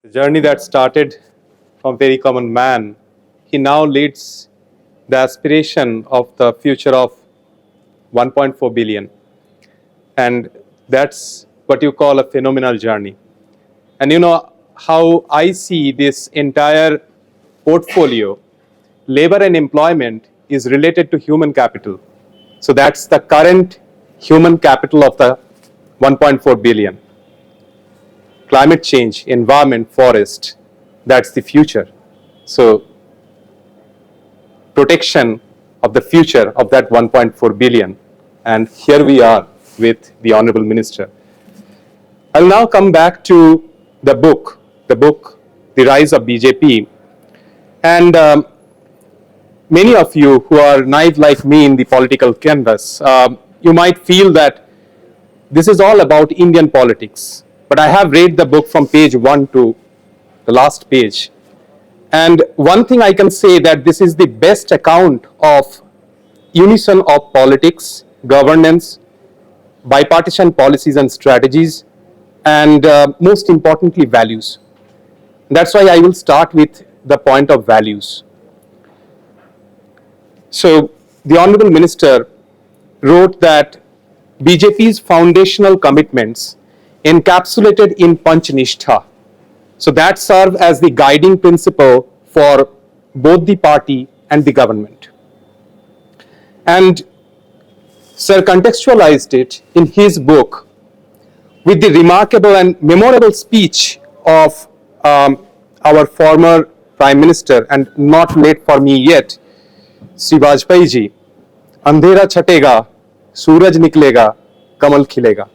The journey that started from very common man, he now leads the aspiration of the future of 1.4 billion. And that's what you call a phenomenal journey. And you know how I see this entire portfolio, labor and employment is related to human capital. So that's the current human capital of the 1.4 billion. Climate change, environment, forest, that's the future. So protection of the future of that 1.4 billion. And here we are with the Honorable Minister. I'll now come back to the book, The Rise of BJP. And many of you who are naive like me in the political canvas, you might feel that this is all about Indian politics. But I have read the book from page 1 to the last page. And one thing I can say that this is the best account of unison of politics, governance, bipartisan policies and strategies, and most importantly, values. That's why I will start with the point of values. So, the Honorable Minister wrote that BJP's foundational commitments encapsulated in Panchnishtha. So, that served as the guiding principle for both the party and the government. And Sir contextualized it in his book with the remarkable and memorable speech of our former Prime Minister, and not late for me yet, Sri Vajpayee ji, Andhera chhatega, Suraj niklega, Kamal khilega.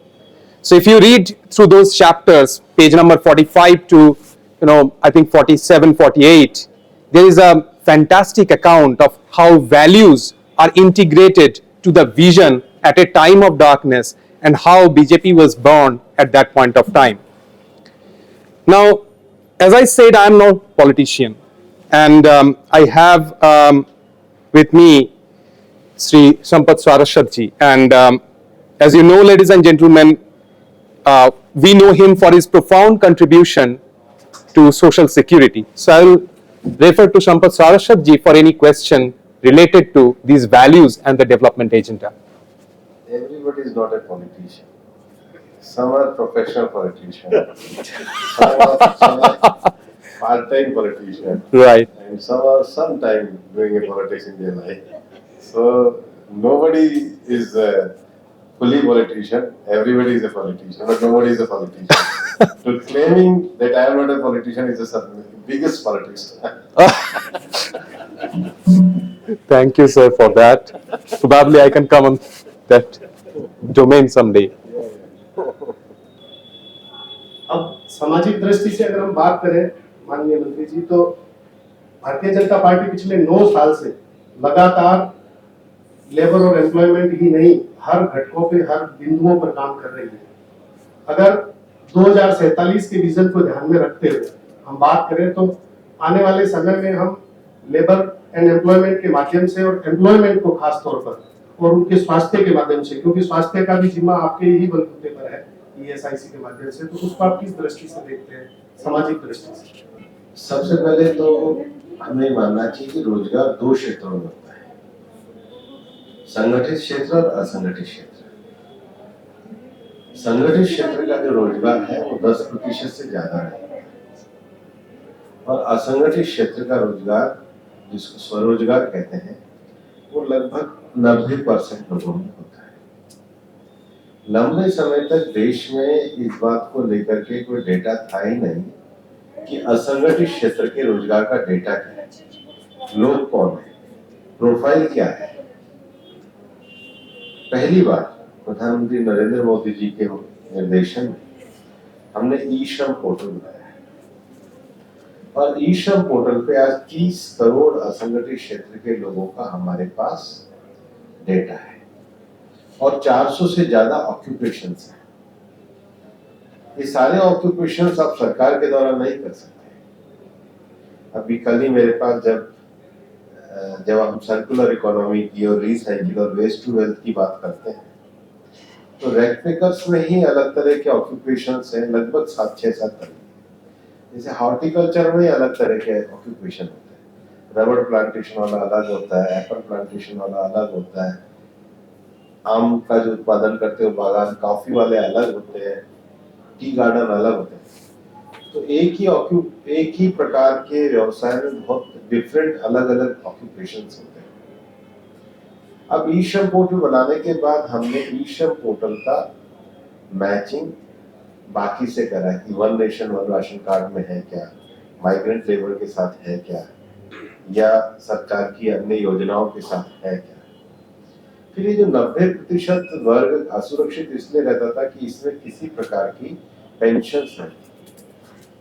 So if you read through those chapters, page number 45 to, I think 47, 48, there is a fantastic account of how values are integrated to the vision at a time of darkness and how BJP was born at that point of time. Now, as I said, I am no politician, and I have with me Sri Sampath Saraswat ji, and as you know, ladies and gentlemen, we know him for his profound contribution to social security. So I will refer to Sampath Saraswat ji for any question related to these values and the development agenda. Everybody is not a politician. Some are professional politicians. Some are part-time politicians. Right. And some are sometime doing a politics in their life. So nobody is a fully politician. Everybody is a politician, but nobody is a politician. So claiming that I am not a politician is the biggest politics. Thank you, sir, for that. Probably I can come on that domain someday. अब सामाजिक दृष्टि से अगर हम बात करें माननीय मंत्री जी, तो भारतीय जनता पार्टी पिछले 9 साल से लगातार लेबर और एम्प्लॉयमेंट ही नहीं, हर घटकों पे, हर बिंदुओं पर काम कर रही है। अगर 2047 के विजन को ध्यान में रखते हुए हम बात करें तो आने वाले समय में हम लेबर एंड एम्प्लॉयमेंट के माध्यम से और एम्प्लॉयमेंट को खास तौर पर और उनके स्वास्थ्य के माध्यम से, क्योंकि स्वास्थ्य का भी जिम्मा आपके ही बलबूते पर है ESIC के माध्यम से, तो उसको आप किस दृष्टि से देखते हैं सामाजिक दृष्टि से? सबसे पहले तो हमें मानना चाहिए कि रोजगार 2 क्षेत्रों में होता है, संगठित क्षेत्र और असंगठित क्षेत्र। संगठित क्षेत्र का जो रोजगार है वो 10% से ज्यादा है, और असंगठित क्षेत्र का रोजगार, जिसको स्वरोजगार कहते हैं, वो लगभग 90% लोगों में होता है। लंबे समय तक देश में इस बात को लेकर के कोई डेटा था ही नहीं कि असंगठित क्षेत्र के रोजगार का डेटा क्या है, लोग कौन है, प्रोफाइल क्या है। पहली बार प्रधानमंत्री नरेंद्र मोदी जी के निर्देशन में हमने ई श्रम पोर्टल बनाया है, और ई श्रम पोर्टल पे आज 30 करोड़ असंगठित क्षेत्र के लोगों का हमारे पास डेटा है, और 400 से ज्यादा ऑक्यूपेशंस हैं। ये सारे ऑक्यूपेशंस आप सरकार के द्वारा नहीं कर सकते। अभी कल ही मेरे पास जब हम सर्कुलर इकोनॉमी की और रिसाइकिल और वेस्ट टू वेल्थ की बात करते हैं, तो रेक पिकर्स में ही अलग तरह के ऑक्यूपेशंस हैं, लगभग 7-6 तरह। जैसे हॉर्टिकल्चर में अलग तरह के ऑक्यूपेशन होते हैं, रबर प्लांटेशन वाला अलग होता है, एप्पल प्लांटेशन वाला अलग होता है, आम का जो उत्पादन करते हो बागान, कॉफी वाले अलग होते हैं, टी गार्डन अलग होते हैं। तो एक ही प्रकार के व्यवसाय में बहुत डिफरेंट अलग अलग ऑक्यूपेशंस होते हैं। अब ई श्रम पोर्टल बनाने के बाद हमने ई श्रम पोर्टल का मैचिंग बाकी से करा कि one nation one ration card में है क्या, माइग्रेंट लेबर के साथ है क्या, या सरकार की अन्य योजनाओं के साथ है क्या। फिर ये जो 90% वर्ग असुरक्षित इसलिए रहता था कि इसमें किसी प्रकार की पेंशन नहीं,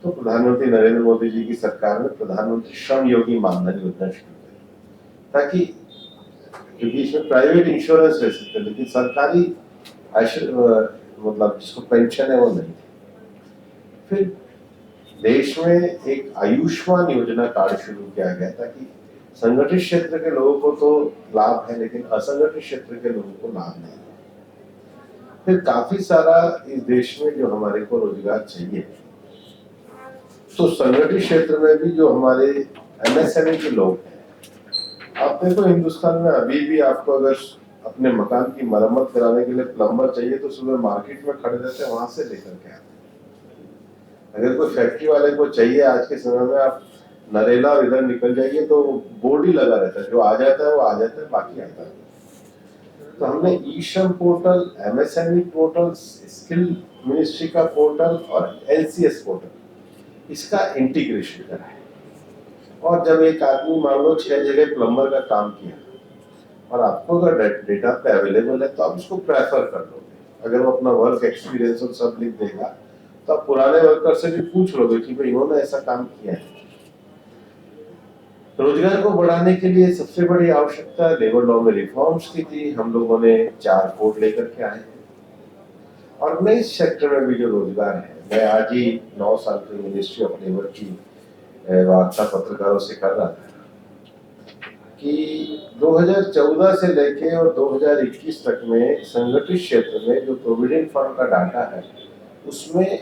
तो प्रधानमंत्री नरेंद्र मोदी जी की सरकार ने प्रधानमंत्री श्रम योगी मानधन योजना शुरू की, ताकि क्योंकि इसमें प्राइवेट इंश्योरेंस रह सकते लेकिन सरकारी मतलब जिसको पेंशन है वो नहीं। फिर देश में एक आयुष्मान योजना कार्ड शुरू किया गया ताकि संगठित क्षेत्र के लोगों को तो लाभ है लेकिन असंगठित क्षेत्र के लोगों को लाभ नहीं। फिर काफी सारा इस देश में जो हमारे को रोजगार चाहिए, तो संगठित क्षेत्र में भी जो हमारे एमएसएमई के लोग हैं, आप देखो हिंदुस्तान में अभी भी आपको अगर अपने मकान की मरम्मत कराने के लिए प्लम्बर चाहिए तो सुबह मार्केट में खड़े रहते हैं, वहां से लेकर के आते हैं। अगर कोई फैक्ट्री वाले को चाहिए आज के समय में, आप नरेला और इधर निकल जाइए तो बोर्ड ही लगा रहता है, जो आ जाता है वो आ जाता है, बाकी आता है। तो हमने ई श्रम portal, MSME portal, skill ministry का पोर्टल और एलसीएस पोर्टल, इसका इंटीग्रेशन करा है। और जब एक आदमी मान लो 6 जगह प्लम्बर का काम किया और आपको अगर डेटा पे अवेलेबल है तो आप उसको प्रेफर कर लोगे। अगर वो अपना वर्क एक्सपीरियंस और सब लिख देगा तो आप पुराने वर्कर से भी पूछ लोगे कि भाई इन्होंने ऐसा काम किया है। रोजगार को बढ़ाने के लिए सबसे बड़ी आवश्यकता लेबर लॉ में रिफॉर्म्स की थी। हम लोगों ने 4 कोड लेकर के आए और नए सेक्टर में भी जो रोजगार है, मैं आज ही 9 साल की मिनिस्ट्री ऑफ लेबर की वार्ता पत्रकारों से कर रहा था कि 2014 से लेके और 2021 तक में संगठित क्षेत्र में जो प्रोविडेंट फंड का डाटा है उसमें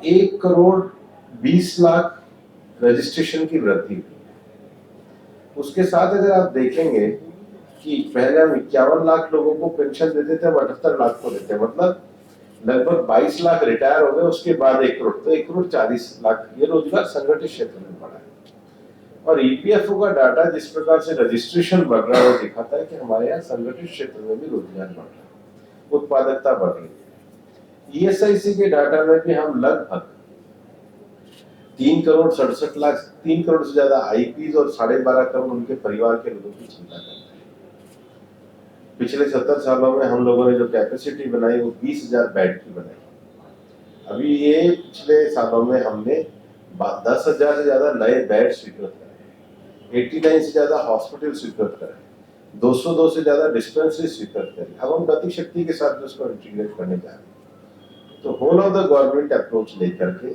1 करोड़ 20 लाख रजिस्ट्रेशन की वृद्धि हुई। उसके साथ अगर आप देखेंगे कि पहले हम 51 लाख लोगों को पेंशन देते थे, 78 लाख को देते, मतलब लगभग 22 लाख रिटायर हो गए, उसके बाद 1 करोड़, तो 1 करोड़ 40 लाख ये रोजगार संगठित क्षेत्र में बढ़ा है। और ईपीएफओ का डाटा जिस प्रकार से रजिस्ट्रेशन बढ़ रहा है वो दिखाता है कि हमारे यहाँ संगठित क्षेत्र में भी रोजगार बढ़ रहा है, उत्पादकता बढ़ रही है। ईएसआईसी के डाटा में भी हम लगभग 3 करोड़ 67 लाख, 3 करोड़ से ज्यादा आईपीज और 12.5 करोड़ उनके परिवार के लोगों की चिंता करते हैं। पिछले 70 सालों में हम लोगों ने जो कैपेसिटी बनाई वो 20,000 बेड की बनाई। अभी ये पिछले सालों में हमने 10,000 से ज्यादा नए बेड स्वीकृत करे, 89 से ज्यादा हॉस्पिटल स्वीकृत करे, 202 से ज्यादा डिस्पेंसरी स्वीकृत करी। अब हम गति शक्ति के साथ उसको इंटीग्रेट करने जा रहे हैं। तो whole of the government approach लेकर के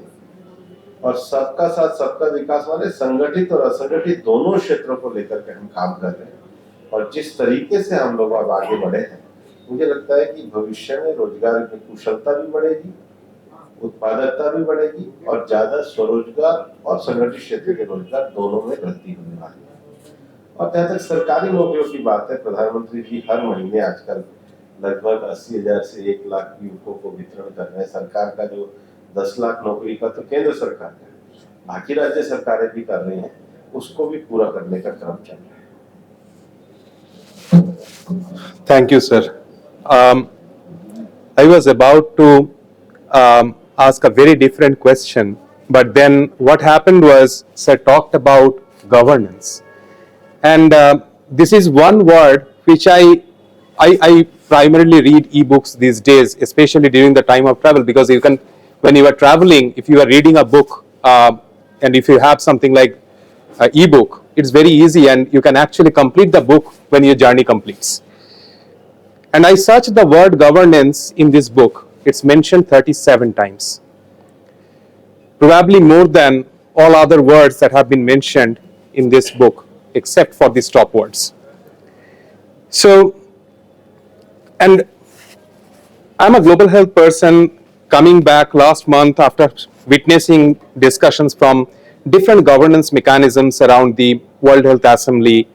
और सबका साथ सबका विकास वाले संगठित और असंगठित दोनों क्षेत्रों को लेकर के हम काम कर रहे हैं। और जिस तरीके से हम लोग अब आगे बढ़े हैं, मुझे लगता है कि भविष्य में रोजगार की कुशलता भी बढ़ेगी, उत्पादकता भी बढ़ेगी और ज्यादा स्वरोजगार और संगठित क्षेत्र के रोजगार दोनों में वृद्धि होने वाली है। और जहाँ तक सरकारी नौकरियों की बात है, प्रधानमंत्री जी हर महीने आजकल लगभग 80,000 से 1 लाख युवकों को वितरण कर रहे हैं। सरकार का जो 10 लाख नौकरी का तो केंद्र सरकार का, बाकी राज्य सरकारें भी कर रही हैं, उसको भी पूरा करने का क्रम चल रहा है। Thank you, sir. I was about to ask a very different question, but then what happened was, sir talked about governance, and this is one word which I primarily read ebooks these days, especially during the time of travel, because you can, when you are traveling, if you are reading a book, and if you have something like ebook, it's very easy and you can actually complete the book when your journey completes. And I searched the word governance in this book. It's mentioned 37 times. Probably more than all other words that have been mentioned in this book, except for these top words. So, and I'm a global health person coming back last month after witnessing discussions from different governance mechanisms around the World Health Assembly.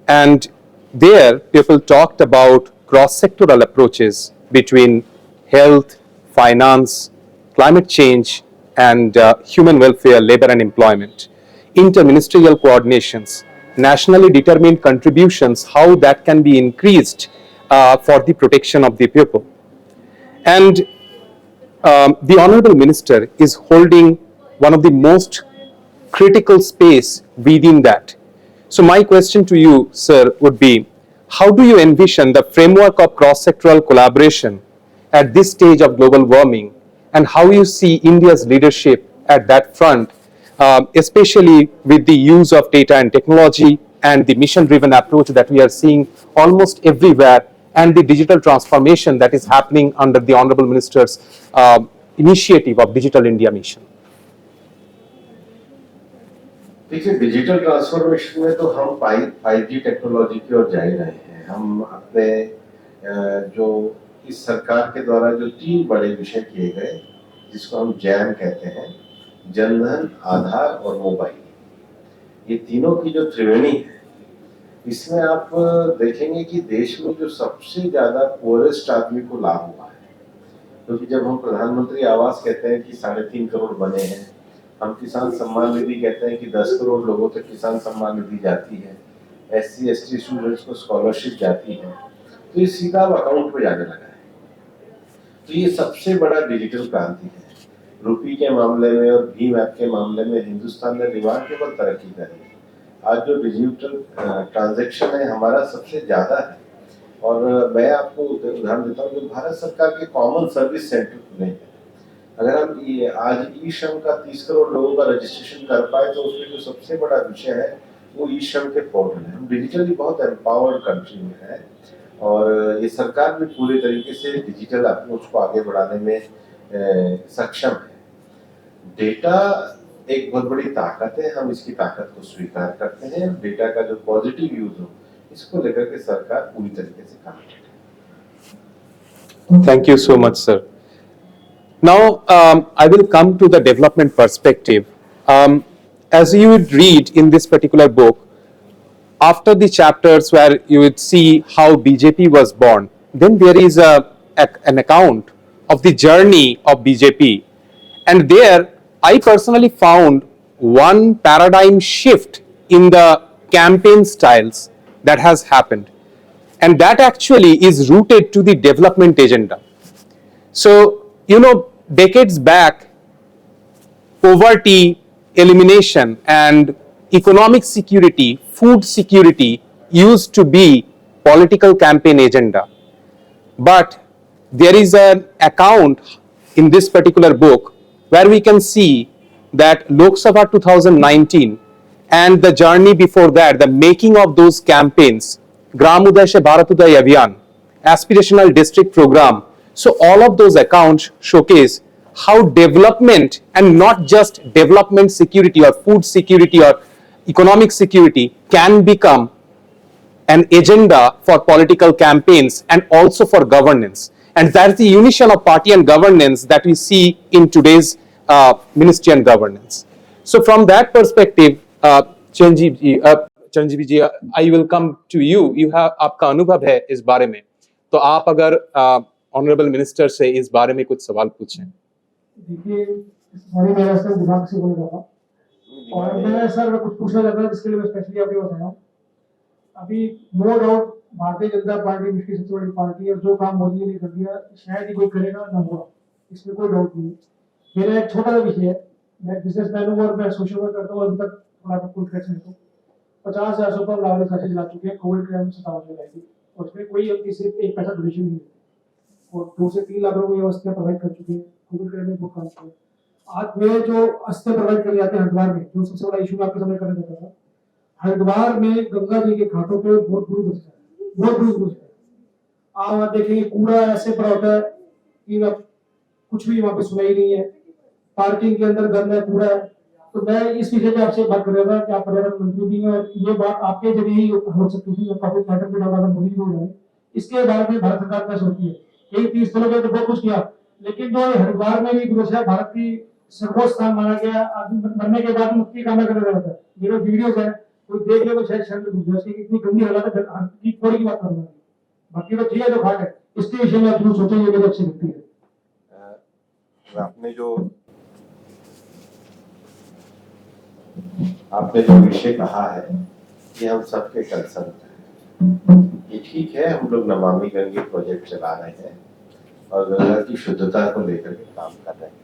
And there, people talked about cross-sectoral approaches between health, finance, climate change, and human welfare, labor and employment, interministerial coordinations, nationally determined contributions, how that can be increased for the protection of the people. And the Honorable Minister is holding one of the most critical space within that. So my question to you, sir, would be, how do you envision the framework of cross-sectoral collaboration at this stage of global warming, and how you see India's leadership at that front, especially with the use of data and technology and the mission-driven approach that we are seeing almost everywhere, and the digital transformation that is happening under the Honorable Minister's initiative of Digital India Mission? देखिए, digital transformation में तो हम 5G technology की ओर जा ही रहे हैं। हम अपने जो इस सरकार के द्वारा जो 3 बड़े विषय किए गए, जिसको हम जैम कहते हैं, जनधन, आधार और मोबाइल, ये तीनों की जो त्रिवेणी है, इसमें आप देखेंगे कि देश में जो सबसे ज्यादा पोरेस्ट आदमी को लाभ हुआ है, क्योंकि जब हम प्रधानमंत्री आवास कहते हैं कि 3.5 करोड़ बने हैं, हम किसान सम्मान निधि कहते हैं कि 10 करोड़ लोगों तक किसान सम्मान निधि जाती है, SC ST स्टूडेंट्स को स्कॉलरशिप जाती है, तो ये सीधा अकाउंट में जाने लगा है। तो ये सबसे बड़ा डिजिटल क्रांति है। रुपी के मामले में और भीम ऐप के मामले में हिंदुस्तान ने रिमार्केबल तरक्की करी है। आज जो डिजिटल ट्रांजैक्शन है हमारा सबसे ज्यादा है। और मैं आपको उदाहरण देता हूँ, जो भारत सरकार के कॉमन सर्विस सेंटर खुले हैं, अगर हम ये आज ई श्रम का 30 करोड़ लोगों का रजिस्ट्रेशन कर पाए, तो उसमें जो सबसे बड़ा विषय है वो ई श्रम के पोर्टल है। हम डिजिटली बहुत एम्पावर्ड कंट्री में है, और ये सरकार भी पूरे तरीके से डिजिटल अप्रोच को आगे बढ़ाने में सक्षम है। डेटा एक बहुत बड़ी ताकत है, हम इसकी ताकत को स्वीकार करते हैं। डेटा का जो पॉजिटिव यूज हो, इसको लेकर के सरकार पूरी तरीके से काम करती है। Thank you so much, sir. Now, I will come to the development perspective. As you would read in this particular book, after the chapters where you would see how BJP was born, then there is an account of the journey of BJP. And there, I personally found one paradigm shift in the campaign styles that has happened. And that actually is rooted to the development agenda. So, decades back, poverty elimination and economic security, food security used to be political campaign agenda. But there is an account in this particular book where we can see that Lok Sabha 2019 and the journey before that, the making of those campaigns, Gram Uday se Bharat Uday Abhiyan, aspirational district program. So all of those accounts showcase how development, and not just development security or food security or economic security, can become an agenda for political campaigns and also for governance. And that's the unison of party and governance that we see in today's ministry and governance. So from that perspective, Chiranjeev ji, I will come to you. You have आपका अनुभव है इस बारे में, तो आप अगर honourable minister से इस बारे में कुछ सवाल पूछें। देखिए, सॉरी मेरा सर दिमाग से बोल रहा था, और मैं सर कुछ पूछना चाहता था, जिसके लिए मैं स्पेशली आपको बता रहा हूँ। अभी no doubt Bharatiya Janata party विश्व की सबसे बड़ी पार्टी है, और जो काम मोदी ने कर दिया शायद ही कोई करेगा ना होगा, इसमें कोई डाउट नहीं। मेरा एक छोटा सा विषय है, मैं बिजनेसमैन हूँ और मैं सोशल वर्क करता हूँ, अभी तक थोड़ा फुल करेक्शन है, 50,000 से ऊपर लाभ खर्चे चला चुके हैं कोविड के टाइम से समाज में लाएगी, और उसमें कोई किसी एक पैसा डोनेशन नहीं है, और 2 से 3 लाख रुपए ये वस्तुएं प्रोवाइड कर चुके हैं कोविड के टाइम में बुक काम किया। आज में जो अस्ते प्रोवाइड कर जाते हैं हरिद्वार में, जो सबसे बड़ा इशू मैं आपके सामने करना चाहता था, हरिद्वार में गंगा जी के घाटों पे बहुत बुरी घुस है, बहुत बुरी घुस है। आप देखेंगे कूड़ा ऐसे पड़ा होता है कि कुछ भी वहाँ पे सुनाई नहीं है, पार्किंग के अंदर गंदा है, कूड़ा है। तो मैं इस विषय पे आपसे बात कर रहा था कि आप पर्यावरण मंत्री भी हैं, और ये बात आपके जरिए ही हो सकती थी, काफी मैटर पे ज्यादा बोली भी हो रहा है। इसके बारे में भारत सरकार क्या सोचती है? यही 30 सालों में तो बहुत कुछ किया, लेकिन जो हरिद्वार में भी घुस है, भारत की सर्वोच्च स्थान माना गया, आदमी मरने के बाद मुक्ति कामना कर रहा था। मेरे वीडियोस है, कोई देख ले तो शायद शर्म में डूब जाए, इतनी गंदी हालत है, की थोड़ी की बात कर रहा हूँ। बाकी तो ठीक है जो घाट है, इसके विषय में आप जरूर सोचें, ये मेरी अच्छी लगती है। आपने जो विषय कहा है ये हम सबके कंसर्न है। ये ठीक है, हम लोग नमामि गंगे प्रोजेक्ट चला रहे हैं और गंगा की शुद्धता को लेकर के काम कर रहे हैं,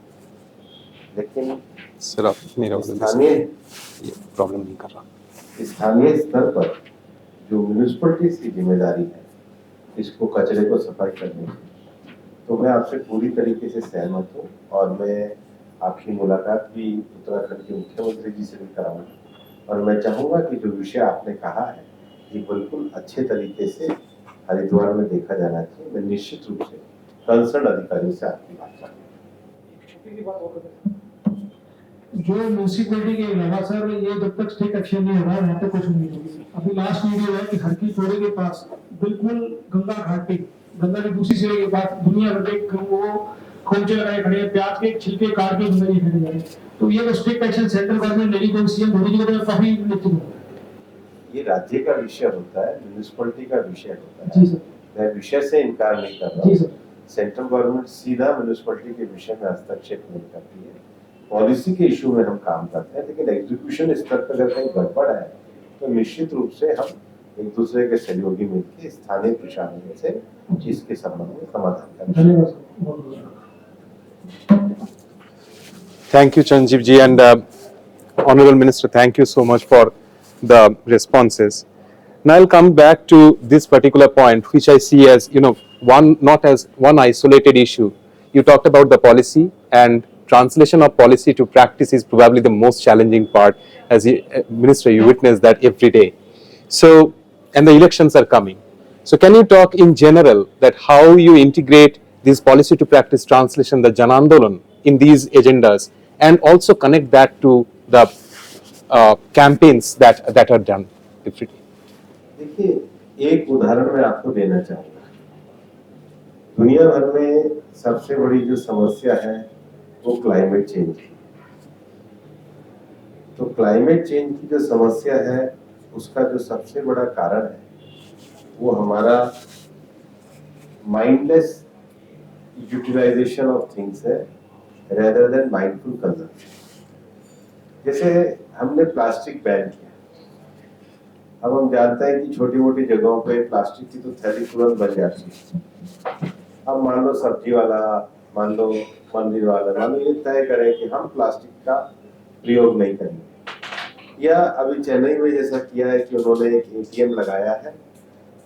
लेकिन सर आप मेरा स्थानीय प्रॉब्लम नहीं कर रहा। स्थानीय स्तर पर जो म्यूनिसिपलिटीज की जिम्मेदारी है इसको कचरे को सफाई करने की, तो मैं आपसे पूरी तरीके से सहमत हूँ और मैं आपकी मुलाकात भी उत्तराखंड के मुख्यमंत्री जी से भी कराऊंगा और मैं चाहूंगा कि जो विषय आपने कहा है ये बिल्कुल अच्छे तरीके से हरिद्वार में देखा जाना चाहिए। मैं निश्चित रूप से कंसर्न अधिकारियों से आपकी बात करूंगा। जो म्यूनिसिपैलिटी के अलावा सर, ये जब तक स्टेट एक्शन नहीं हो रहा है वहाँ पे कुछ नहीं होगी। अभी लास्ट वीडियो है कि हरकी पौड़ी के पास बिल्कुल गंगा घाट पे, गंगा की दूसरी सिरे के पास दुनिया भर के वो खोजे लगाए खड़े हैं, प्याज के छिलके काट के गंगा जी खड़े जा रहे हैं। तो ये स्टेट एक्शन सेंट्रल गवर्नमेंट लेगी तो सीएम मोदी जी को काफी निश्चित होगा। ये राज्य का विषय होता है, म्यूनिसिपलिटी का विषय होता है। जी सर, मैं विषय से इनकार नहीं कर रहा। जी सर, सेंट्रल गवर्नमेंट सीधा म्यूनिसिपलिटी के विषय में हस्तक्षेप नहीं करती है। पॉलिसी के इशू में हम काम करते हैं, लेकिन एग्जीक्यूशन स्तर पर अगर कहीं गड़बड़ है तो निश्चित रूप से हम एक दूसरे के सहयोगी मिलकर स्थानीय प्रशासन से इसके संबंध में समाधान करेंगे। धन्यवाद। Thank you, Chanjeev ji, and Honorable Minister, thank you so much for the responses. Now I'll come back to this particular point, which I see as, not as one isolated issue. You talked about the policy, and translation of policy to practice is probably the most challenging part. As a minister, you witness that every day. So, and the elections are coming. So, can you talk in general that how you integrate this policy to practice translation, the Jan Andolan, in these agendas, and also connect that to the campaigns that are done every day? देखिए, एक उदाहरण मैं आपको देना चाहूंगा। दुनिया भर में सबसे बड़ी जो समस्या है वो क्लाइमेट चेंज की। तो क्लाइमेट चेंज की जो समस्या है उसका जो सबसे बड़ा कारण है वो हमारा माइंडलेस यूटिलाइजेशन ऑफ थिंग्स है रेदर देन माइंडफुल कंजम्पशन। जैसे हमने प्लास्टिक बैन किया, अब हम जानते हैं कि छोटी मोटी जगहों पे प्लास्टिक की तो थैली तुरंत बन जाती है। अब मान लो सब्जी वाला, मान लो मंदिर वाला, मान लो ये तय करें कि हम प्लास्टिक का प्रयोग नहीं करेंगे, या अभी चेन्नई में जैसा किया है कि उन्होंने एक एटीएम लगाया है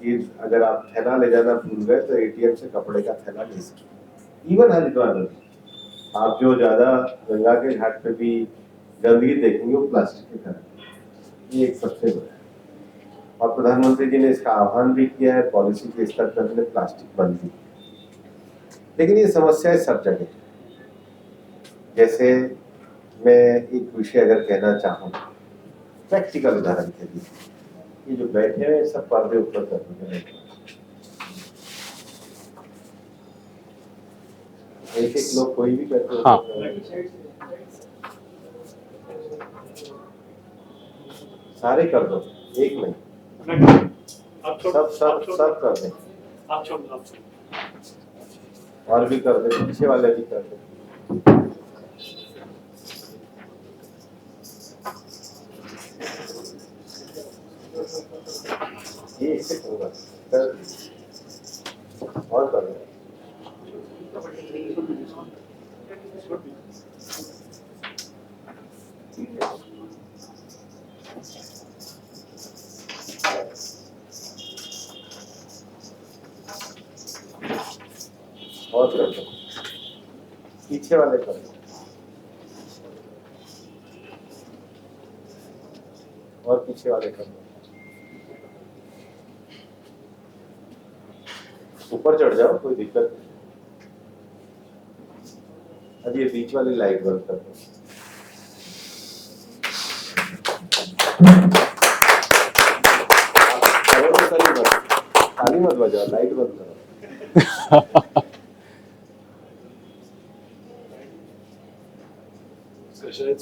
कि अगर आप थैला ले जाना भूल गए तो एटीएम से कपड़े का थैला ले सकते। इवन हरिद्वार में आप जो ज्यादा गंगा के घाट पे भी गंदगी देखेंगे वो प्लास्टिक की तरह। ये एक सबसे बड़ा है और प्रधानमंत्री जी ने इसका आह्वान भी किया है, पॉलिसी के स्तर पर हमने प्लास्टिक बंद की। लेकिन ये समस्या है सब जगह। जैसे मैं एक विषय अगर कहना चाहूँ प्रैक्टिकल उदाहरण के लिए, ये जो बैठे हैं सब पर्दे ऊपर करके बैठे, एक एक लोग कोई भी बैठे। हाँ, सारे कर दो, एक नहीं, सब कर दें, और भी कर दे, पीछे वाले भी कर दे। ये इसे होगा और कर दे। और कर दो, पीछे वाले कर दो, और पीछे वाले कर दो। ऊपर चढ़ जाओ, कोई दिक्कत नहीं। अब ये बीच वाली लाइट बंद कर दो। ताली मत बजाओ, लाइट बंद करो।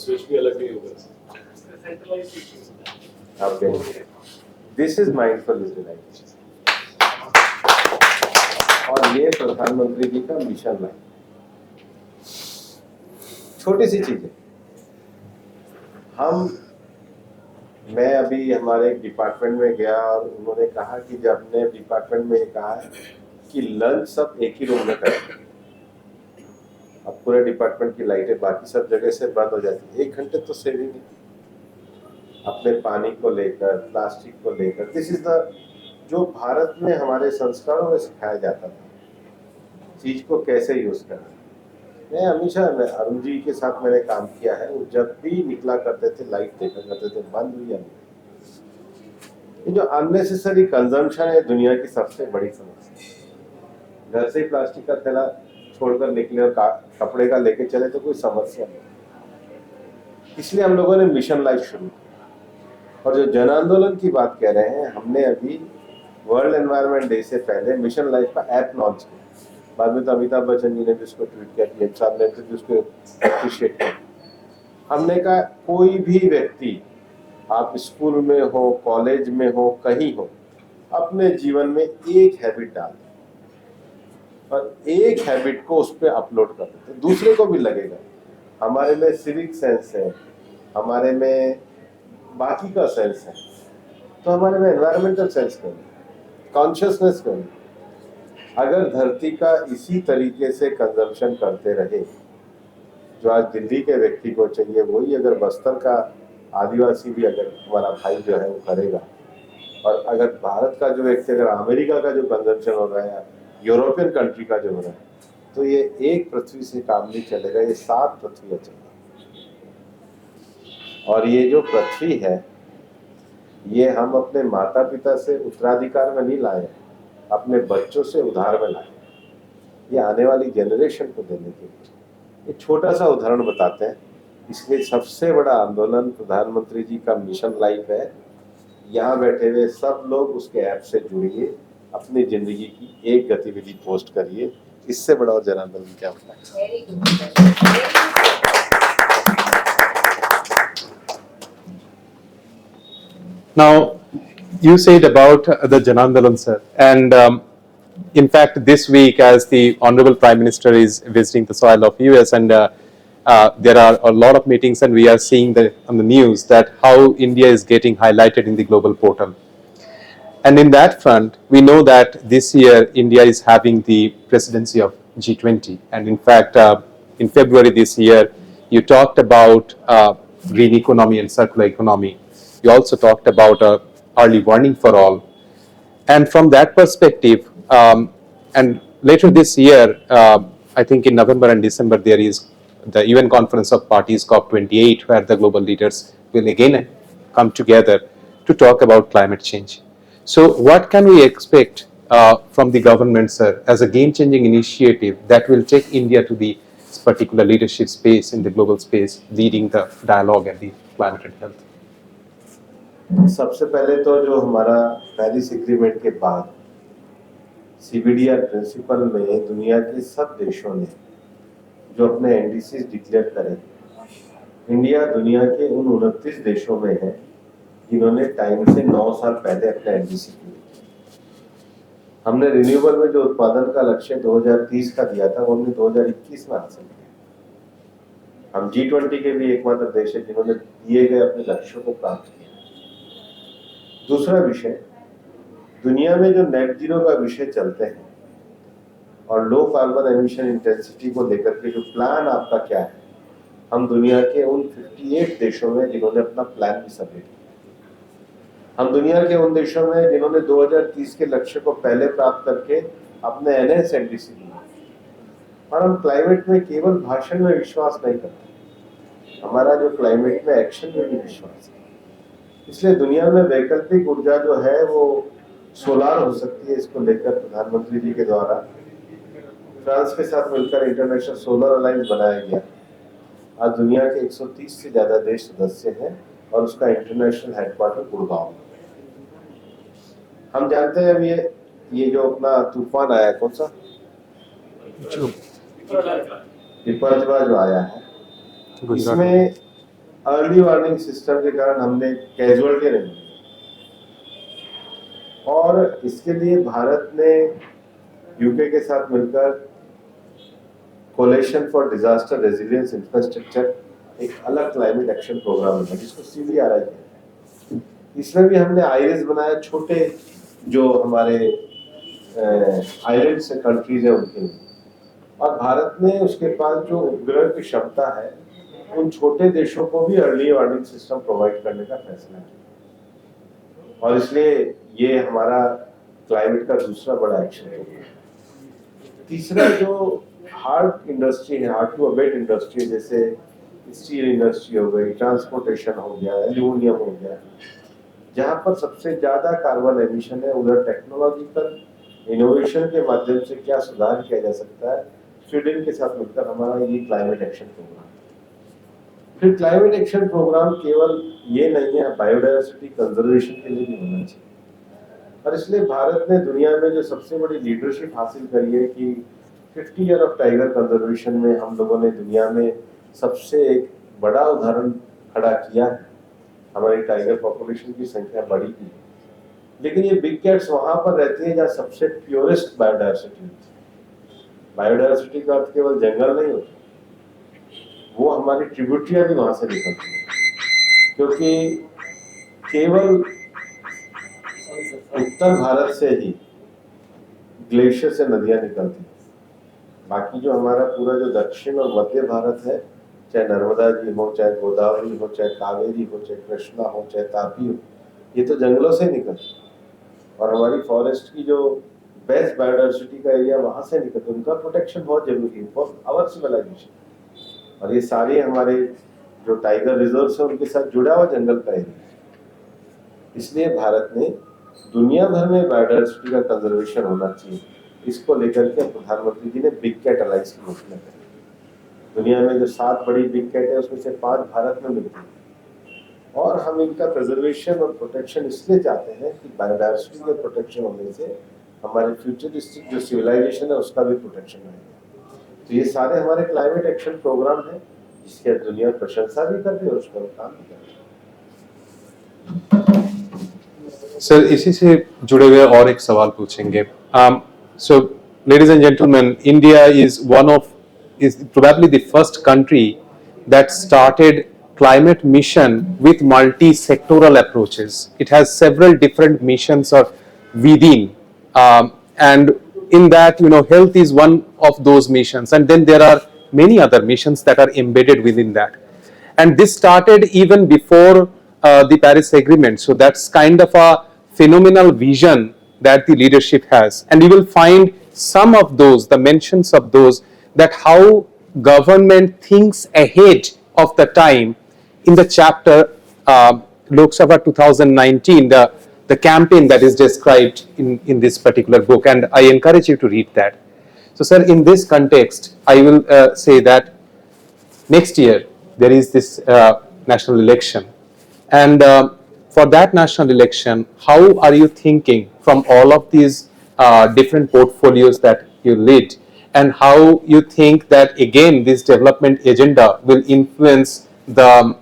स्विच भी अलग नहीं होगा। आप देखेंगे दिस इज माइंडफुल यूटिलाइजेशन और ये प्रधानमंत्री जी का मिशन है। छोटी सी चीज है। मैं अभी हमारे डिपार्टमेंट में गया और उन्होंने कहा कि जब अपने डिपार्टमेंट में ये कहा है कि लंच सब एक ही रूम में करें। अब पूरे डिपार्टमेंट की लाइटें बाकी सब जगह से बंद हो जाती है, 1 घंटे तो सेविंग है। अपने पानी को लेकर, प्लास्टिक को लेकर, दिस इज द जो भारत में हमारे संस्कारों में सिखाया जाता था, चीज को कैसे यूज करना। मैं हमेशा अरुण जी के साथ मैंने काम किया है, वो जब भी निकला करते थे लाइट देखा करते थे बंद हुई या नहीं। ये जो अननेसेसरी कंजम्पशन है दुनिया की सबसे बड़ी समस्या। घर से ही प्लास्टिक का थैला छोड़कर निकले और कपड़े का लेके चले तो कोई समस्या नहीं। इसलिए हम लोगों ने मिशन लाइफ शुरू किया। और जो जन आंदोलन की बात कह रहे हैं, हमने अभी वर्ल्ड एनवायरनमेंट डे से पहले मिशन लाइफ का ऐप लॉन्च किया। बाद में तो अमिताभ बच्चन जी ने भी उसको ट्वीट किया, पीएम साहब ने भी उसको एप्रिशिएट किया। हमने कहा कोई भी व्यक्ति, आप स्कूल में हो, कॉलेज में हो, कहीं हो, अपने जीवन में एक हैबिट डाल और एक हैबिट को उस पर अपलोड कर देते, दूसरे को भी लगेगा। हमारे में सिविक सेंस है, हमारे में बाकी का सेंस है, तो हमारे में एनवायरमेंटल सेंस करें, कॉन्शियसनेस करें। अगर धरती का इसी तरीके से कंजम्पशन करते रहे, जो आज दिल्ली के व्यक्ति को चाहिए वही अगर बस्तर का आदिवासी भी अगर हमारा भाई जो है वो करेगा, और अगर भारत का जो व्यक्ति अगर अमेरिका का जो कंजम्पशन हो रहा है, यूरोपियन कंट्री का जो हो रहा है, तो ये एक पृथ्वी से काम नहीं चलेगा, ये 7 पृथ्वी चलेगा। और ये जो पृथ्वी है, ये हम अपने माता पिता से उत्तराधिकार में नहीं लाए, अपने बच्चों से उधार में लाए, ये आने वाली जनरेशन को देने के लिए। एक छोटा सा उदाहरण बताते हैं। इसलिए सबसे बड़ा आंदोलन प्रधानमंत्री जी का मिशन लाइफ है। यहाँ बैठे हुए सब लोग उसके ऐप से जुड़िए, अपनी जिंदगी की एक गतिविधि पोस्ट करिए। इससे बड़ा और जन आंदोलन क्या होता है। Now, you said about the Janandalan, sir, and in fact, this week, as the Honorable Prime Minister is visiting the soil of US, and there are a lot of meetings, and we are seeing on the news that how India is getting highlighted in the global portal. And in that front, we know that this year India is having the presidency of G20, and in fact, in February this year, you talked about green economy and circular economy. You also talked about early warning for all. And from that perspective, and later this year, I think in November and December, there is the UN Conference of Parties COP28, where the global leaders will again come together to talk about climate change. So what can we expect from the government, sir, as a game-changing initiative that will take India to the particular leadership space in the global space, leading the dialogue and the climate and health? सबसे पहले तो जो हमारा Paris agreement के बाद सीबीडीआर principal में दुनिया के सब देशों ने जो अपने एनडीसी डिक्लेयर करे, इंडिया दुनिया के उन 29 देशों में है जिन्होंने टाइम से 9 साल पहले अपने एनडीसी किए। हमने रिन्यूएबल में जो उत्पादन का लक्ष्य 2030 का दिया था, वो हमने 2021 में हासिल किया। हम G20 के भी एकमात्र देश है जिन्होंने दिए गए अपने लक्ष्यों को प्राप्त किया। दूसरा विषय, दुनिया में जो नेट जीरो का विषय चलते हैं और लो कार्बन एमिशन इंटेंसिटी को लेकर के जो प्लान आपका क्या है, हम दुनिया के उन 58 देशों में जिन्होंने अपना प्लान भी सबमिट किया। हम दुनिया के उन देशों में जिन्होंने 2030 के लक्ष्य को पहले प्राप्त करके अपने एनएस एनडीसी दिए। और हम क्लाइमेट में केवल भाषण में विश्वास नहीं करते, हमारा जो क्लाइमेट में एक्शन में भी विश्वास है। इसलिए दुनिया में वैकल्पिक ऊर्जा जो है वो सोलार हो सकती है। इसको लेकर प्रधानमंत्री जी के द्वारा फ्रांस के साथ मिलकर इंटरनेशनल सोलर अलायंस बनाया गया। आज दुनिया के 130 से ज्यादा देश सदस्य हैं और उसका इंटरनेशनल हेडक्वार्टर गुड़गांव में। हम जानते हैं अब ये जो अपना तूफान आया, कौन सा पिपरजवा जो आया है, इसमें अर्ली वार्निंग सिस्टम के कारण हमने कैजुअलिटी नहीं ली। और इसके लिए भारत ने यूके के साथ मिलकर coalition for disaster resilience infrastructure एक अलग क्लाइमेट एक्शन प्रोग्राम है जिसको CBRI कहते हैं। इसमें भी हमने आईरिस बनाया, छोटे जो हमारे आइलैंड से कंट्रीज है उनके लिए। और भारत ने उसके पास जो उपग्रह की क्षमता है उन छोटे देशों को भी अर्ली वार्निंग सिस्टम प्रोवाइड करने का फैसला किया। और इसलिए ये हमारा क्लाइमेट का दूसरा बड़ा एक्शन है। तीसरा जो हार्ड इंडस्ट्री है, हार्ड टू अबेट इंडस्ट्री, जैसे स्टील इंडस्ट्री हो गई, ट्रांसपोर्टेशन हो गया, एल्यूमिनियम हो गया, जहां पर सबसे ज्यादा कार्बन एमिशन है, उधर टेक्नोलॉजिकल इनोवेशन के माध्यम से क्या सुधार किया जा सकता है, स्वीडन के साथ मिलकर हमारा ये क्लाइमेट एक्शन प्रोग्राम। फिर क्लाइमेट एक्शन प्रोग्राम केवल ये नहीं है, बायोडायवर्सिटी कंजर्वेशन के लिए भी होना चाहिए। और इसलिए भारत ने दुनिया में जो सबसे बड़ी लीडरशिप हासिल करी है कि 50 ईयर ऑफ टाइगर कंजर्वेशन में हम लोगों ने दुनिया में सबसे एक बड़ा उदाहरण खड़ा किया है। हमारी टाइगर पॉपुलेशन की संख्या बढ़ी है, लेकिन ये बिग कैट्स वहां पर रहती है जहाँ सबसे प्योरेस्ट बायोडायवर्सिटी होती है। बायोडायवर्सिटी का अर्थ केवल जंगल नहीं होता, वो हमारी ट्रिब्यूटरियां भी वहां से निकलती है, क्योंकि केवल उत्तर भारत से ही ग्लेशियर से नदियां निकलती हैं। बाकी जो हमारा पूरा जो दक्षिण और मध्य भारत है, चाहे नर्मदा जी हो, चाहे गोदावरी हो, चाहे कावेरी हो, चाहे कृष्णा हो, चाहे तापी हो, ये तो जंगलों से निकलती है। और हमारी फॉरेस्ट की जो बेस्ट बायोडायवर्सिटी का एरिया वहां से निकलते, उनका प्रोटेक्शन बहुत जरूरी है फॉर आवर सिविलाइजेशन। और ये सारे हमारे जो टाइगर रिजर्व है उनके साथ जुड़ा हुआ जंगल का एरिया है। इसलिए भारत ने दुनिया भर में बायोडायवर्सिटी का कंजर्वेशन होना चाहिए, इसको लेकर के प्रधानमंत्री जी ने बिग कैट अलायंस की घोषणा करी। दुनिया में जो 7 बड़ी बिग कैट है उसमें से 5 भारत में मिलती है। और हम इनका प्रिजर्वेशन और प्रोटेक्शन इसलिए चाहते हैं कि बायोडायवर्सिटी के प्रोटेक्शन होने से हमारे फ्यूचरिस्टिक जो सिविलाइजेशन है उसका भी प्रोटेक्शन रहेगा। तो ये सारे हमारे क्लाइमेट एक्शन प्रोग्राम है जिसकी दुनिया प्रशंसा भी कर रही है और उस पर काम भी कर रही है। सर इसी से जुड़े हुए और एक सवाल पूछेंगे। So, ladies and gentlemen, India is probably the first country that started climate mission with multi-sectoral approaches. It has several different missions or within, and in that, health is one of those missions, and then there are many other missions that are embedded within that. And this started even before the Paris Agreement. So that's kind of a phenomenal vision that the leadership has. And you will find some of those, the mentions of those, that how government thinks ahead of the time in the chapter Lok Sabha 2019, the campaign that is described in this particular book. And I encourage you to read that. So, sir, in this context, I will say that next year there is this national election, and for that national election, how are you thinking from all of these different portfolios that you lead, and how you think that again this development agenda will influence the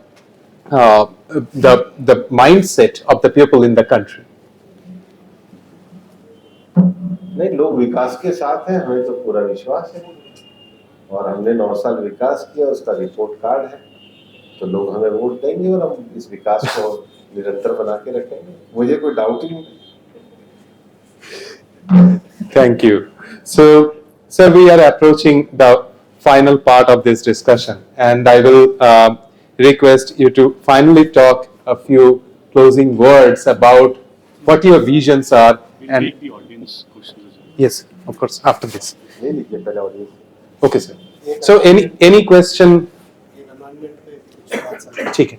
mindset of the people in the country? नहीं, लोग विकास के साथ हैं, हमें तो पूरा विश्वास है। और हमने 9 साल विकास किया, उसका रिपोर्ट कार्ड है, तो लोग हमें वोट देंगे और हम इस विकास को निरंतर बना के रखेंगे, मुझे कोई डाउट ही नहीं। Thank you. So, sir, we are approaching the final part of this discussion, and I will request you to finally talk a few closing words about what your visions are. We'll take the audience questions as well. Yes, of course, after this. ले लीजिए पहले audience. Okay, sir. So, any question? ठीक है।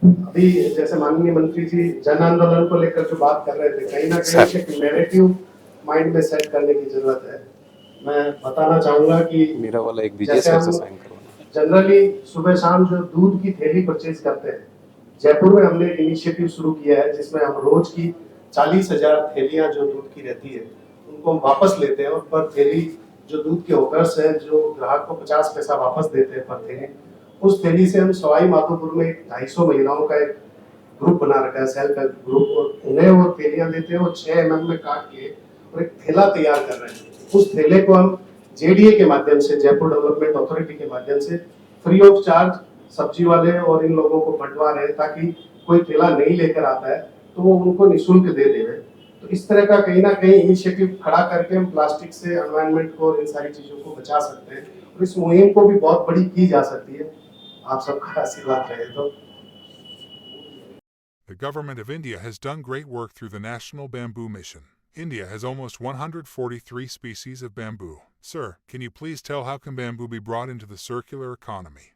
अभी जैसे माननीय मंत्री जी जन आंदोलन को लेकर जो बात कर रहे थे, कहीं ना कहीं एक नैरेटिव माइंड में सेट करने की जरूरत है। मैं बताना चाहूंगा कि मेरा वाला एक विजय सर से साइन करवाना। जनरली सुबह शाम जो दूध की थैली परचेज करते हैं, जयपुर में हमने एक इनिशिएटिव शुरू किया है जिसमें हम रोज की 40,000 थैलियां जो दूध की रहती है उनको हम वापस लेते हैं और पर थैली जो दूध के होकर्स हैं जो ग्राहक को 50 पैसा वापस देते हैं पर थैली, उस थैली से हम सवाई माधोपुर में 250 महिलाओं का एक ग्रुप बना रखा है, सेल्फ हेल्प ग्रुप, और उन्हें वो थैलियां देते हैं, वो 6 mm में काट के और एक थैला तैयार कर रहे हैं। उस थैले को हम जेडीए के माध्यम से, जयपुर डेवलपमेंट अथॉरिटी के माध्यम से फ्री ऑफ चार्ज सब्जी वाले और इन लोगों को बंटवा रहे हैं, ताकि कोई थैला नहीं लेकर आता है तो वो उनको निःशुल्क दे देवे। तो इस तरह का कहीं ना कहीं इनिशिएटिव खड़ा करके हम प्लास्टिक से एनवायरनमेंट को और इन सारी चीजों को बचा सकते हैं, और इस मुहिम को भी बहुत बड़ी की जा सकती है। आप सबका आशीर्वाद रहे तो। The government of India has done great work through the National Bamboo Mission. India has almost 143 species of bamboo. Sir, can you please tell how can bamboo be brought into the circular economy?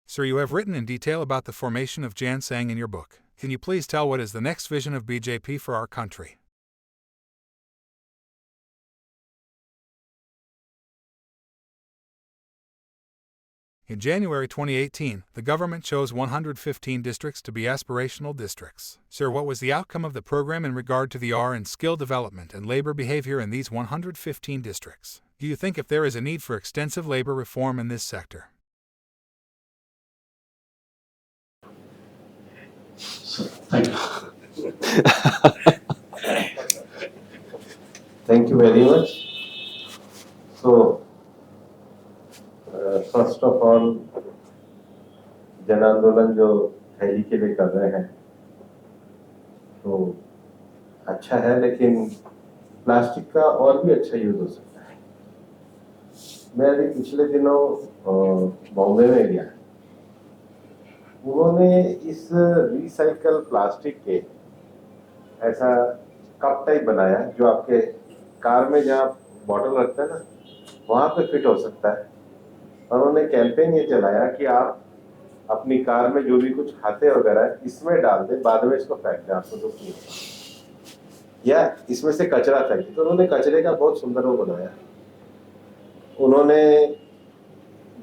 Sir, you have written in detail about the formation of Jansang in your book. Can you please tell what is the next vision of BJP for our country? In January 2018, the government chose 115 districts to be aspirational districts. Sir, what was the outcome of the program in regard to the R and skill development and labor behavior in these 115 districts? Do you think if there is a need for extensive labor reform in this sector? Thank you very much. So, first of all, जन आंदोलन जो थैली के लिए कर रहे हैं तो अच्छा है, लेकिन प्लास्टिक का और भी अच्छा यूज हो सकता है। मैं अभी पिछले दिनों बॉम्बे में गया, उन्होंने इस रिसाइकल प्लास्टिक के ऐसा कप टाइप बनाया जो आपके कार में जहाँ बॉटल रखते हैं ना, वहां पे फिट हो सकता है। और उन्होंने कैंपेन ये चलाया कि आप अपनी कार में जो भी कुछ खाते वगैरह इसमें डाल दें, बाद में इसको फेंक दें, आपको दुख नहीं होगा, या इसमें से कचरा फेंक। तो उन्होंने कचरे का बहुत सुंदर वो बनाया। उन्होंने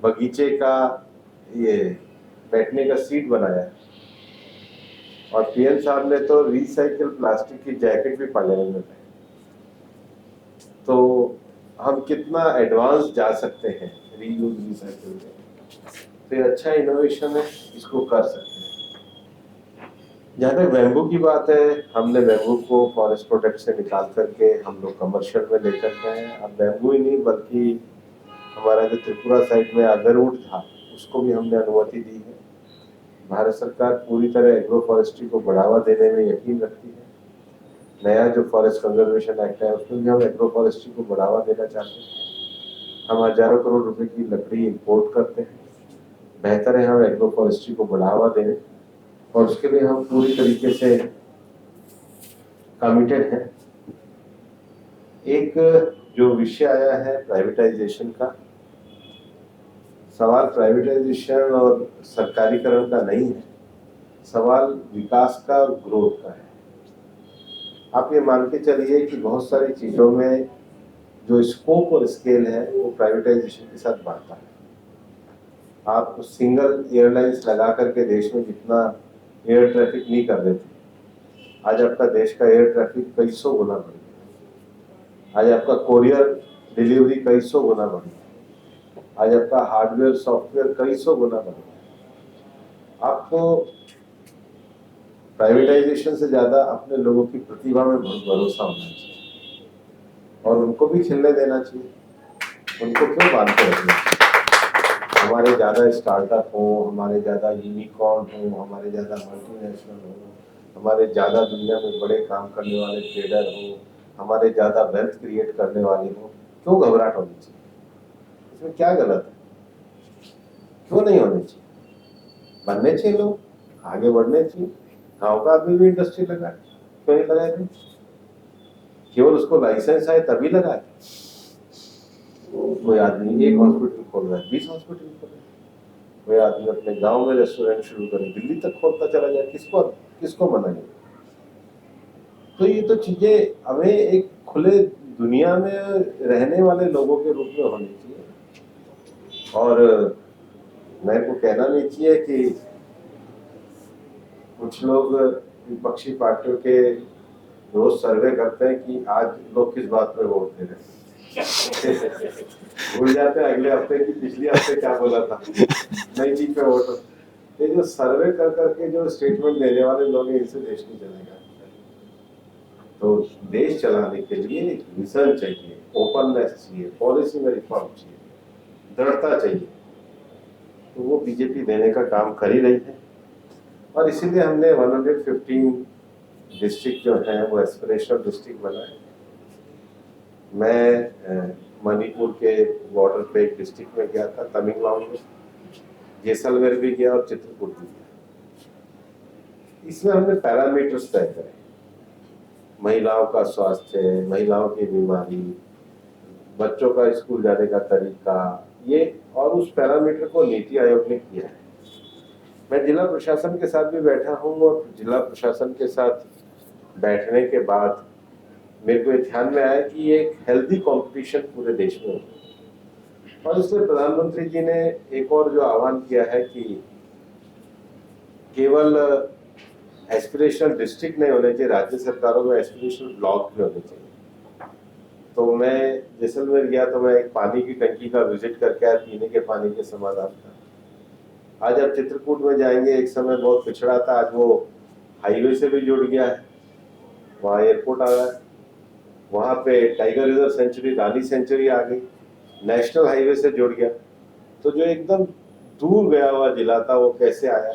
बगीचे का ये बैठने का सीट बनाया, और पीएम साहब ने तो रिसाइकल प्लास्टिक की जैकेट भी पार्लियामेंट में पहनी। तो हम कितना एडवांस जा सकते हैं रीयूज रिसाइकल में, तो ये अच्छा इनोवेशन है, इसको कर सकते हैं। जहाँ तक बैम्बू की बात है, हमने बैम्बू को फॉरेस्ट प्रोटेक्ट से निकाल करके हम लोग कमर्शियल में लेकर गए। अब बैम्बू ही नहीं बल्कि हमारा जो त्रिपुरा साइड में अगरवुड था उसको भी हमने अनुमति दी है। भारत सरकार पूरी तरह एग्रो फॉरेस्ट्री को बढ़ावा देने में यकीन रखती है। नया जो फॉरेस्ट कंजर्वेशन एक्ट है उसमें भी हम एग्रो फॉरेस्ट्री को बढ़ावा देना चाहते हैं। हम हजारों करोड़ रुपए की लकड़ी इंपोर्ट करते हैं, बेहतर है हम एग्रो फॉरेस्ट्री को बढ़ावा दें, और उसके लिए हम पूरी तरीके से कमिटेड हैं। एक जो विषय आया है प्राइवेटाइजेशन का, सवाल प्राइवेटाइजेशन और सरकारीकरण का नहीं है, सवाल विकास का, ग्रोथ का है। आप ये मान के चलिए कि बहुत सारी चीजों में जो स्कोप और स्केल है वो प्राइवेटाइजेशन के साथ बढ़ता है। आप सिंगल एयरलाइंस लगा करके देश में जितना एयर ट्रैफिक नहीं कर रहे थे, आज आपका देश का एयर ट्रैफिक कई सौ गुना बढ़ गया। आज आपका कोरियर डिलीवरी कई सौ गुना बढ़ गया। आज आपका हार्डवेयर सॉफ्टवेयर कई सौ गुना बढ़ गया। आपको प्राइवेटाइजेशन से ज्यादा अपने लोगों की प्रतिभा में भरोसा होना चाहिए, और उनको भी खिलने देना चाहिए। उनको क्यों बांध के रखना चाहिए? हमारे ज्यादा स्टार्टअप हो, हमारे ज्यादा यूनिकॉर्न हो, हमारे ज्यादा मल्टीनेशनल हो, हमारे ज्यादा दुनिया में बड़े काम करने वाले ट्रेडर हो, हमारे ज्यादा वेल्थ क्रिएट करने वाले हो, क्यों घबराहट होनी चाहिए? इसमें क्या गलत है? क्यों नहीं होनी चाहिए? बनने चाहिए, लोग आगे बढ़ने चाहिए। गाँव का आदमी भी इंडस्ट्री लगाए, क्यों नहीं लगाए? केवल उसको लाइसेंस है तभी लगाए। कोई आदमी एक हॉस्पिटल खोल रहा है, 20 हॉस्पिटल खोल रहा है। कोई आदमी अपने गांव में रेस्टोरेंट शुरू करे, दिल्ली तक खोलता चला जाए, किसको मना है? तो ये तो चीजें हमें एक खुले दुनिया में रहने वाले लोगों के रूप में होनी चाहिए। और मेरे को कहना नहीं चाहिए कि कुछ लोग विपक्षी पार्टियों के रोज सर्वे करते हैं कि आज लोग किस बात पे वोट दे रहे हैं। भूल जाते हैं अगले हफ्ते की पिछले हफ्ते क्या बोला था, नई चीज पे वोट। ये जो सर्वे कर करके जो स्टेटमेंट देने वाले लोग हैं, इनसे देश नहीं चलेगा। तो देश चलाने के लिए एक विजन चाहिए, ओपननेस चाहिए, पॉलिसी में रिफॉर्म चाहिए, दृढ़ता चाहिए। तो वो बीजेपी देने का काम कर ही रही है, और इसीलिए हमने 115 डिस्ट्रिक्ट जो है वो एस्पिरेशनल डिस्ट्रिक्ट बनाए। मैं मणिपुर के बॉर्डर पे एक डिस्ट्रिक्ट में गया था, तमिलनाडु में, जैसलमेर भी गया और चित्रकूट भी गया। इसमें हमने पैरामीटर्स तय करे, महिलाओं का स्वास्थ्य, महिलाओं की बीमारी, बच्चों का स्कूल जाने का तरीका, ये, और उस पैरामीटर को नीति आयोग ने किया है। मैं जिला प्रशासन के साथ भी बैठा हूँ, और जिला प्रशासन के साथ बैठने के बाद मेरे को ध्यान में आया कि ये एक हेल्दी कंपटीशन पूरे देश में हो। और इसलिए प्रधानमंत्री जी ने एक और जो आह्वान किया है कि केवल एस्पिरेशनल डिस्ट्रिक्ट नहीं होने चाहिए, राज्य सरकारों में एस्पिरेशनल ब्लॉक भी होने चाहिए। तो मैं जैसलमेर गया तो मैं एक पानी की टंकी का विजिट करके आया, पीने के पानी के समाधान का। आज आप चित्रकूट में जाएंगे, एक समय बहुत पिछड़ा था, आज वो हाईवे से भी जुड़ गया है, वहाँ एयरपोर्ट आ गया है, वहाँ पे टाइगर रिजर्व सेंचुरी, रानी सेंचुरी आ गई, नेशनल हाईवे से जुड़ गया। तो जो एकदम दूर गया हुआ जिला था वो कैसे आया।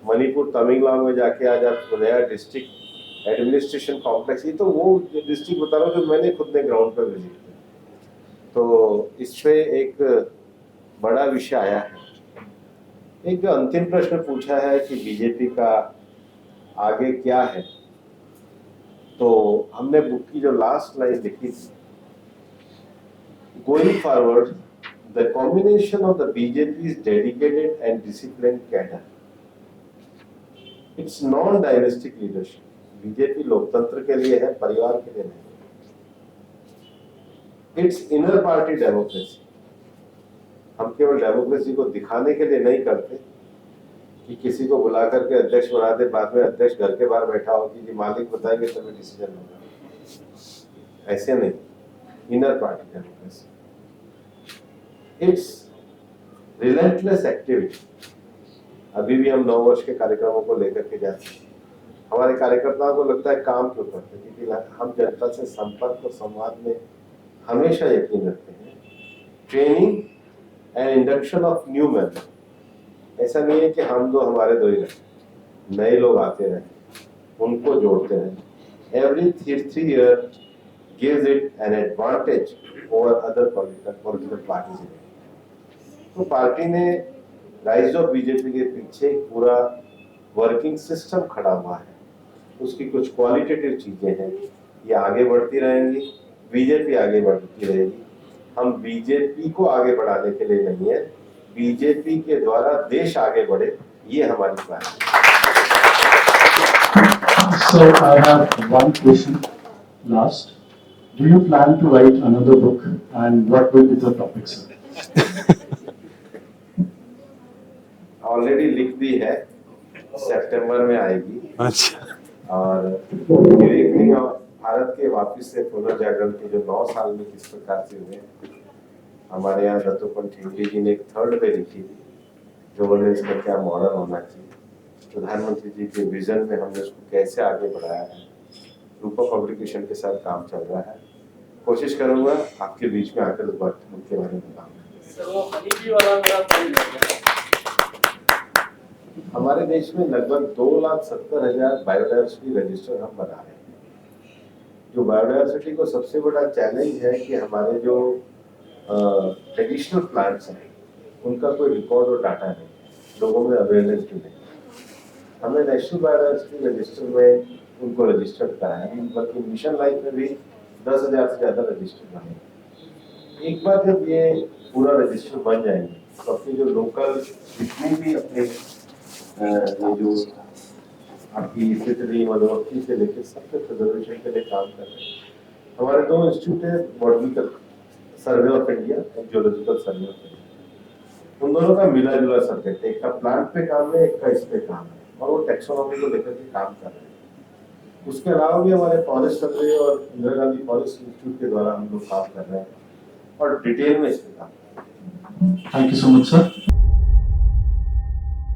मणिपुर तमिलनाडु में जाके आज आप नया डिस्ट्रिक्ट एडमिनिस्ट्रेशन कॉम्प्लेक्स, ये तो वो डिस्ट्रिक्ट बता रहा हूँ जो मैंने खुद ने ग्राउंड पर विजिट किया। तो इस पे एक बड़ा विषय आया है। एक जो अंतिम प्रश्न पूछा है कि बीजेपी का आगे क्या है, तो हमने बुक की जो लास्ट लाइन लिखी थी, going forward the combination of the BJP dedicated and disciplined cadre, it's non dynastic leadership. BJP लोकतंत्र के लिए है, परिवार के लिए नहीं। It's inner party democracy. हम केवल डेमोक्रेसी को दिखाने के लिए नहीं करते कि किसी को बुला करके अध्यक्ष बना दे, बाद में अध्यक्ष घर के बाहर बैठा हो कि जी मालिक बताएंगे तभी डिसीजन होगा, ऐसे नहीं। Inner party democracy, it's relentless activity. अभी भी हम 9 वर्ष के कार्यक्रमों को लेकर के जाते हैं। हमारे कार्यकर्ताओं को लगता है काम क्यों करते हैं, क्योंकि हम जनता से संपर्क और संवाद में हमेशा यकीन रखते हैं। Training and induction of new member, ऐसा नहीं है कि हम दो हमारे दो ही रहे, नए लोग आते रहे, उनको जोड़ते रहे। Every 3 year gives it an advantage over other political parties. तो पार्टी ने राइज ऑफ बीजेपी के पीछे पूरा वर्किंग सिस्टम खड़ा हुआ है, उसकी कुछ क्वालिटेटिव चीजें हैं, ये आगे बढ़ती रहेंगी, बीजेपी आगे बढ़ती रहेगी। हम बीजेपी को आगे बढ़ाने के लिए नहीं है, बीजेपी के द्वारा देश आगे बढ़े, ये हमारी प्लान है। So I have one question last. Do you plan to write another book, and what will be the topic, sir? Already लिख दी है, सितंबर में आएगी। अच्छा, और विवेक भारत के वापिस से पुनर्जागरण के जो 9 साल में किस प्रकार से हुए, हमारे यहाँ दत्तोपंत ठेंगड़ी जी ने एक 3rd पे लिखी थी, गवर्नेंस का क्या मॉडल होना चाहिए। प्रधानमंत्री जी के विजन में हमने उसको कैसे आगे बढ़ाया है, रूपा पब्लिकेशन के साथ काम चल रहा है। कोशिश करूंगा आपके बीच में आकर उस बात के बारे में बताऊं। हमारे देश में लगभग 2,70,000 बायोडायवर्सिटी रजिस्टर हम बना रहे हैं। जो बायोडायवर्सिटी को सबसे बड़ा चैलेंज है कि हमारे जो ट्रेडिशनल प्लांट्स हैं उनका कोई रिकॉर्ड और डाटा नहीं, लोगों में अवेयरनेस भी नहीं। हमने नेशनल बायोडायवर्सिटी रजिस्टर में उनको रजिस्टर्ड कराया, बल्कि मिशन लाइफ में भी 10,000 से ज्यादा रजिस्टर बने। एक बार जब ये पूरा रजिस्टर बन जाएंगे तो अपनी जो लोकल जितनी भी अपने ये जो आपकी स्थिति मधुमक्खी से लेकर सबके प्रिजर्वेशन के लिए काम कर रहे हैं। हमारे 2 इंस्टीट्यूट है, बॉटनिकल सर्वे ऑफ इंडिया और जियोलॉजिकल सर्वे ऑफ इंडिया। उन दोनों का मिला जुला सब्जेक्ट, एक का प्लांट पे काम है, एक का इस पे काम है, और वो टेक्सोनॉमी को लेकर के काम कर रहे हैं। उसके अलावा भी हमारे फॉरेस्ट सर्वे और इंदिरा गांधी फॉरेस्ट इंस्टीट्यूट के द्वारा हम लोग काम कर रहे हैं और डिटेल में इस पे काम कर रहे हैं। Thank you so much, sir.